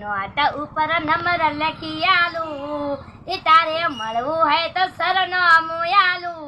not ઉપર number લખી આલું એ તારે મળવું હોય તો સરનામું આલું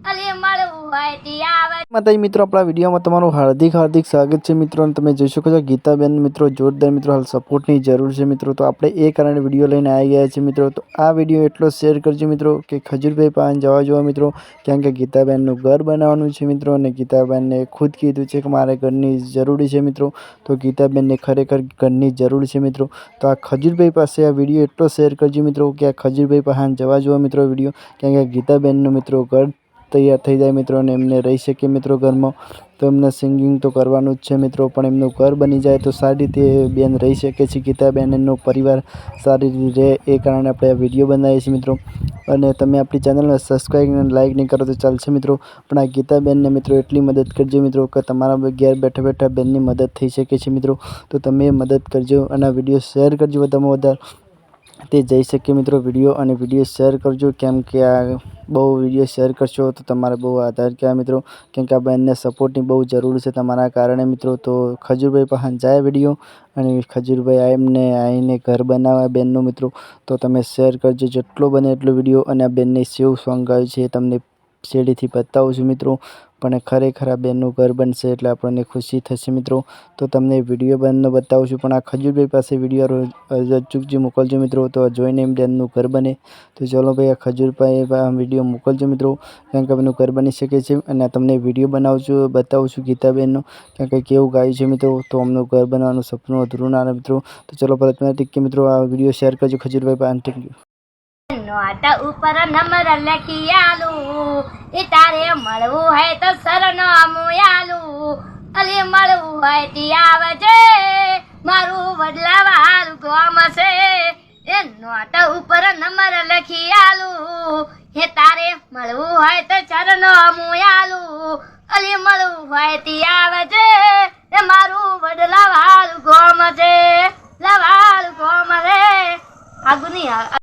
અલી મળવું હોય તે આવે માતાજી મિત્રો આપણા વિડીયોમાં તમારું હાર્દિક સ્વાગત છે મિત્રો અને તમે જોઈ શકો છો ગીતાબેન મિત્રો જોરદાર મિત્રો હાલ સપોર્ટની જરૂર છે મિત્રો તો આપણે એ કારણે વિડીયો લઈને આવી ગયા છીએ મિત્રો તો આ વિડીયો એટલો શેર કરજો મિત્રો કે ખજૂરભાઈ પાસે જવા જોવા મિત્રો કારણ કે ગીતાબેનનું ઘર બનાવવાનું છે મિત્રો અને ગીતાબેનને ખુદ કીધું છે કે મારે ઘરની જરૂરી છે મિત્રો તો ગીતાબેનને ખરેખર ઘરની જરૂર છે મિત્રો તો આ ખજૂરભાઈ પાસે આ વિડીયો એટલો શેર કરજો મિત્રો કે આ ખજૂરભાઈ પાસે જવા જોવા મિત્રો વિડીયો કારણ કે ગીતાબેનનું મિત્રો ઘર તૈયાર થઈ જાય મિત્રો અને એમને રહી શકે મિત્રો ઘરમાં તો એમને સિંગિંગ તો કરવાનું જ છે મિત્રો પણ એમનું ઘર બની જાય તો સારી રીતે બેન રહી શકે છે ગીતાબેન એમનો પરિવાર સારી રીતે રહે એ કારણે આપણે આ વિડીયો બનાવીએ છીએ મિત્રો અને તમે આપણી ચેનલને સબસ્ક્રાઈબ અને લાઇક નહીં કરો તો ચાલશે મિત્રો પણ આ ગીતાબેનને મિત્રો એટલી મદદ કરજો મિત્રો કે તમારા ઘેર બેઠા બેઠા બેનની મદદ થઈ શકે છે મિત્રો તો તમે મદદ કરજો અને આ વિડીયો શેર કરજો વધારેમાં વધારે તે જઈ શકે મિત્રો વિડીયો અને વિડીયો શેર કરજો કેમ કે આ બહુ વિડીયો શેર કરશો તો તમારે બહુ આધાર કહેવાય મિત્રો કેમ કે આ બેનને સપોર્ટની બહુ જરૂર છે તમારા કારણે મિત્રો તો ખજૂરભાઈ પાસે જાય વિડીયો અને ખજૂરભાઈ એમને આવીને ઘર બનાવવા બેનનું મિત્રો તો તમે શેર કરજો જેટલો બને એટલો વિડીયો અને આ બેનને સેવ સોંગ ગાયું છે તમને શેરડીથી બતાવું છું મિત્રો પણ ખરેખર આ બેનનું ઘર બનશે એટલે આપણને ખુશી થશે મિત્રો તો તમને વિડીયો બેનનો બતાવું છું પણ આ ખજૂરભાઈ પાસે વિડીયો અચૂકજી મોકલજો મિત્રો તો જોઈને એમ બેનનું ઘર બને તો ચલો ભાઈ આ ખજૂરભાઈ વિડીયો મોકલજો મિત્રો કારણ કે એમનું ઘર બની શકે છે અને તમને વિડીયો બતાવું છું ગીતાબેનનો કારણ કે કેવું ગાયું છે મિત્રો તો અમનું ઘર બનાવવાનું સપનું અધૂરું ના રહે મિત્રો તો ચલો પરત ટીકી મિત્રો આ વિડીયો શેર કરજો ખજૂરભાઈ પાસે થેન્ક યુ નોટ ઉપર નંબર લખી આલું એ તારે મળવું હોય તો સરનામું આલું અલી મળવું હોય તે આવજે મારું વડલાવાળું ગામ છે એ નોટ ઉપર નંબર લખી આલું એ તારે મળવું હોય તો સરનામું આલું અલી મળવું હોય તે આવજે એ મારું વડલાવાળું ગામ છે લવાળું ગામ છે આગુની